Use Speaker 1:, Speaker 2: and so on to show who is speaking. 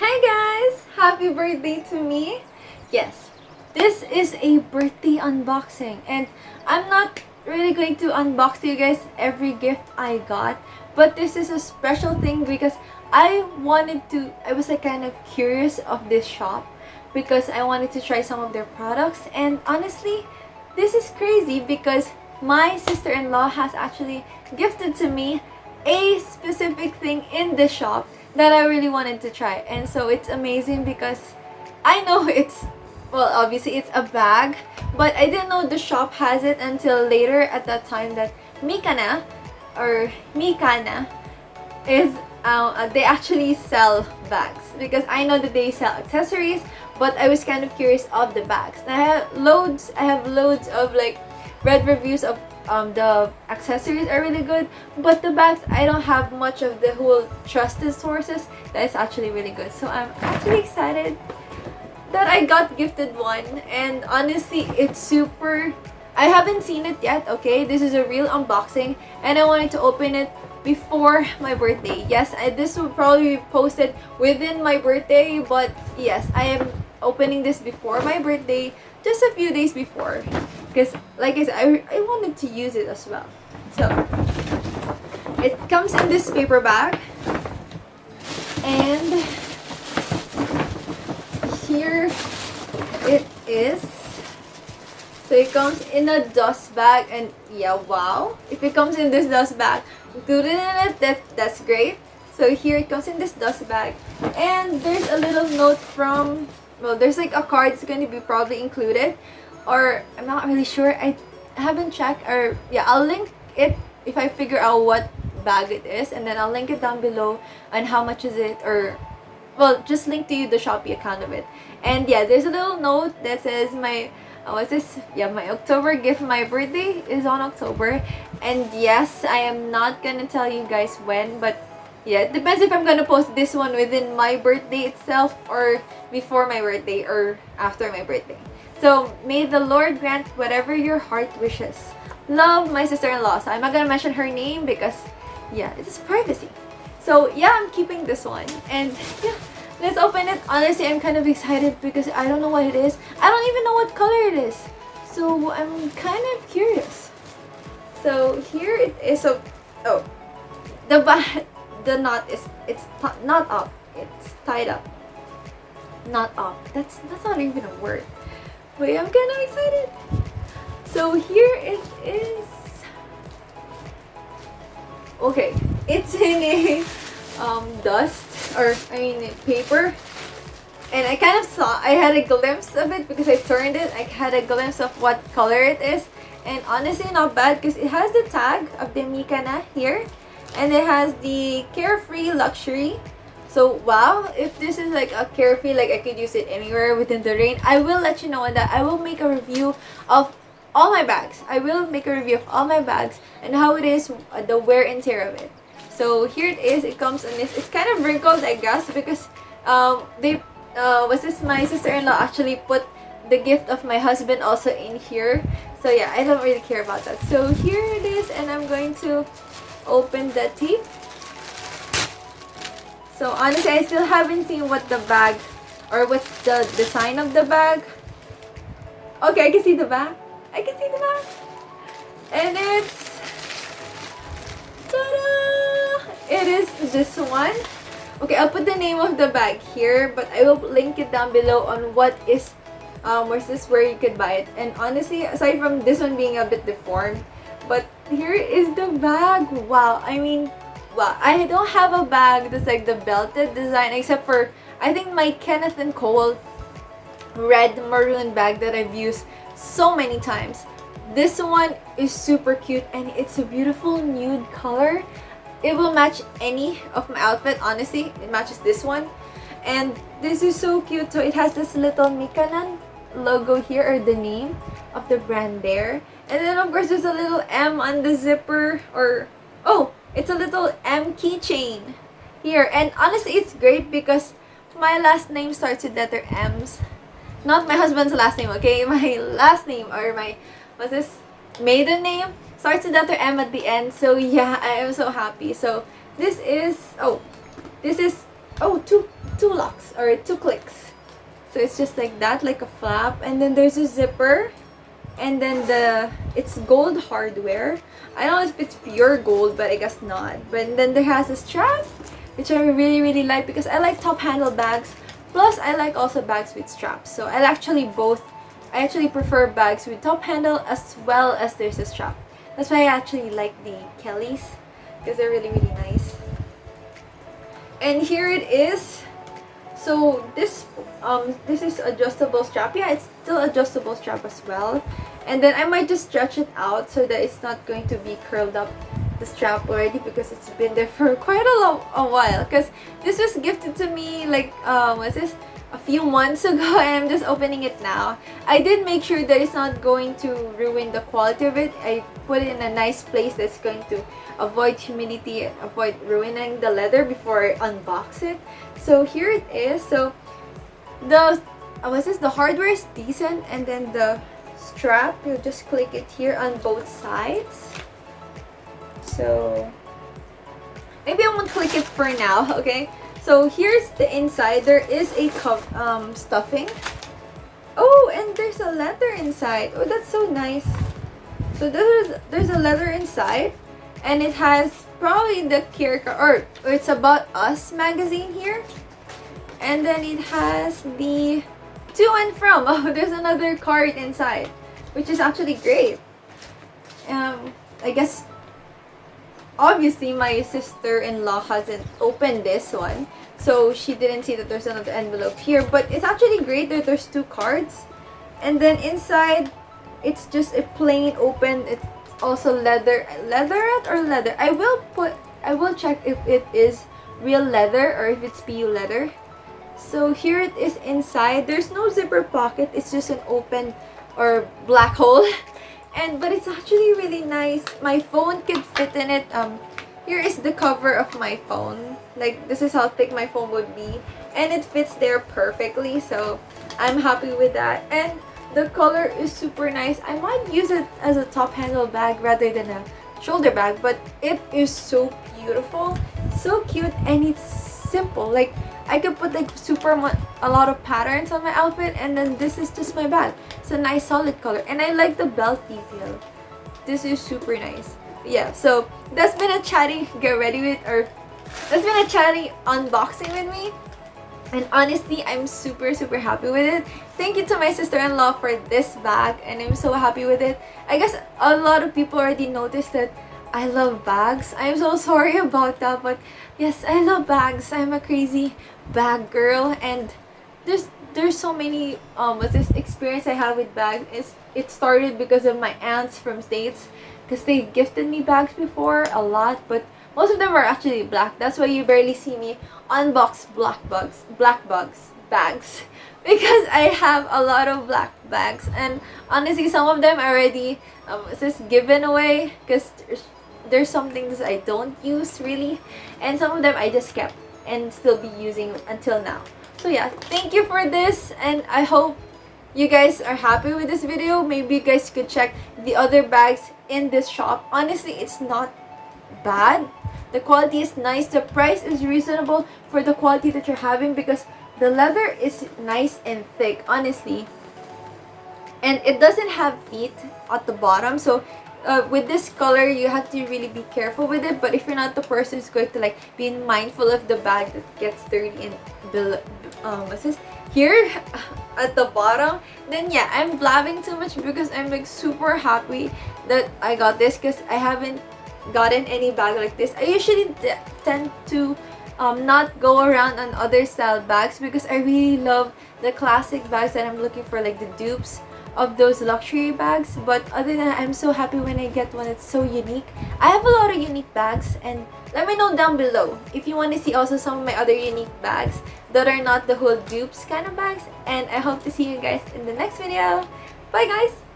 Speaker 1: Hi guys! Happy birthday to me! Yes, this is a birthday unboxing and I'm not really going to unbox you guys every gift I got, but this is a special thing because I was like kind of curious of this shop because I wanted to try some of their products, and honestly, this is crazy because my sister-in-law has actually gifted to me a specific thing in the shop that I really wanted to try. And so it's amazing because I know obviously it's a bag, but I didn't know the shop has it until later at that time that MIKANA or MIKANA is they actually sell bags, because I know that they sell accessories, but I was kind of curious of the bags. And I have loads of like read reviews of the accessories are really good, but the bags I don't have much of the whole trusted sources that is actually really good. So I'm actually excited that I got gifted one, and honestly it's super. I haven't seen it yet, okay? This is a real unboxing and I wanted to open it before my birthday. Yes, this will probably be posted within my birthday, but yes, I am opening this before my birthday, just a few days before, because like I said, I wanted to use it as well. So it comes in this paper bag, and here it is. So it comes in a dust bag, and yeah, wow, if it comes in this dust bag included in it, that's great. So here it comes in this dust bag, and there's a little note from, well, there's like a card that's going to be probably included, or I'm not really sure, I haven't checked, or yeah, I'll link it if I figure out what bag it is, and then I'll link it down below and how much is it, or well, just link to you the Shopee account of it. And yeah, there's a little note that says my what's this? Yeah, my October gift. My birthday is on October, and yes, I am not gonna tell you guys when, but yeah, it depends if I'm gonna post this one within my birthday itself, or before my birthday, or after my birthday. So may the Lord grant whatever your heart wishes. Love, my sister-in-law. So I'm not gonna mention her name because yeah, it is privacy. So yeah, I'm keeping this one, and yeah, let's open it. Honestly, I'm kind of excited because I don't know what it is. I don't even know what color it is. So I'm kind of curious. So here it is. So, oh, the knot is, not up. It's tied up. Not up. That's not even a word. But yeah, I'm kind of excited. So here it is. Okay, it's in a dust, or I mean paper, and I kind of I had a glimpse of it because I turned it. I had a glimpse of what color it is, and honestly not bad because it has the tag of the MIKANA here, and it has the Carefree Luxury. So wow, if this is like a carefree, like I could use it anywhere within the rain, I will let you know on that. I will make a review of all my bags. I will make a review of all my bags and how it is, the wear and tear of it. So here it is. It comes in this. It's kind of wrinkled, I guess, because my sister-in-law actually put the gift of my husband also in here. So yeah, I don't really care about that. So here it is, and I'm going to open the tape. So honestly, I still haven't seen what the bag, or what's the design of the bag. Okay, I can see the bag. I can see the bag. And it's, ta-da! It is this one. Okay, I'll put the name of the bag here, but I will link it down below on what is, where you could buy it. And honestly, aside from this one being a bit deformed, but here is the bag. Wow, I mean, wow, I don't have a bag that's like the belted design, except for, I think, my Kenneth and Cole red maroon bag that I've used so many times. This one is super cute, and it's a beautiful nude color. It will match any of my outfit. Honestly, it matches this one, and this is so cute. So it has this little MIKANA logo here, or the name of the brand there, and then of course there's a little M on the zipper, or oh, it's a little M keychain here. And honestly, it's great because my last name starts with letter M's. Not my husband's last name, okay? My last name, or my, what's this, maiden name, starts with letter M at the end. So yeah, I am so happy. So this is, oh, two two locks or two clicks. So it's just like that, like a flap, and then there's a zipper, and then it's gold hardware. I don't know if it's pure gold, but I guess not. But then there has a strap, which I really like because I like top handle bags. Plus, I like also bags with straps. So I actually prefer bags with top handle as well as there's a strap. That's why I actually like the Kellys because they're really nice. And here it is. So this is adjustable strap. Yeah, it's still adjustable strap as well. And then I might just stretch it out so that it's not going to be curled up, the strap already, because it's been there for quite a while. Because this was gifted to me like what's this? A few months ago, and I'm just opening it now. I did make sure that it's not going to ruin the quality of it. I put it in a nice place that's going to avoid humidity, avoid ruining the leather before I unbox it. So here it is. So the the hardware is decent, and then the strap, you just click it here on both sides. So maybe I won't click it for now, okay? So here's the inside. There is a stuffing. Oh, and there's a leather inside. Oh, that's so nice. So there's a leather inside, and it has probably the or It's About Us magazine here. And then it has the to and from. Oh, there's another card inside, which is actually great. I guess obviously my sister-in-law hasn't opened this one, so she didn't see that there's another envelope here, but it's actually great that there's two cards. And then inside, it's just a plain open. It's also leatherette or leather. I will check if it is real leather or if it's PU leather. So here it is inside. There's no zipper pocket. It's just an open or black hole. But it's actually really nice. My phone could fit in it. Here is the cover of my phone. Like, this is how thick my phone would be, and it fits there perfectly. So I'm happy with that. And the color is super nice. I might use it as a top handle bag rather than a shoulder bag, but it is so beautiful, so cute, and it's simple. Like, I could put like a lot of patterns on my outfit, and then this is just my bag. It's a nice solid color, and I like the belt detail. This is super nice. Yeah, so that's been a chatty that's been a chatty unboxing with me. And honestly, I'm super happy with it. Thank you to my sister-in-law for this bag, and I'm so happy with it. I guess a lot of people already noticed that I love bags. I'm so sorry about that, but yes, I love bags. I'm a crazy bag girl, and there's so many what's this experience I have with bags. It started because of my aunts from States, because they gifted me bags before a lot, but most of them are actually black. That's why you barely see me unbox black bags because I have a lot of black bags, and honestly some of them already just given away because there's some things I don't use really, and some of them I just kept and still be using until now. So yeah, thank you for this, and I hope you guys are happy with this video. Maybe you guys could check the other bags in this shop. Honestly, it's not bad. The quality is nice. The price is reasonable for the quality that you're having, because the leather is nice and thick, honestly. And it doesn't have feet at the bottom, so with this color you have to really be careful with it. But if you're not the person who's going to like be mindful of the bag that gets dirty and what's this here at the bottom, then yeah, I'm blabbing too much because I'm like super happy that I got this, because I haven't gotten any bag like this. I usually tend to not go around on other style bags because I really love the classic bags that I'm looking for, like the dupes of those luxury bags. But other than that, I'm so happy when I get one that's so unique. I have a lot of unique bags, and let me know down below if you want to see also some of my other unique bags that are not the whole dupes kind of bags. And I hope to see you guys in the next video. Bye guys!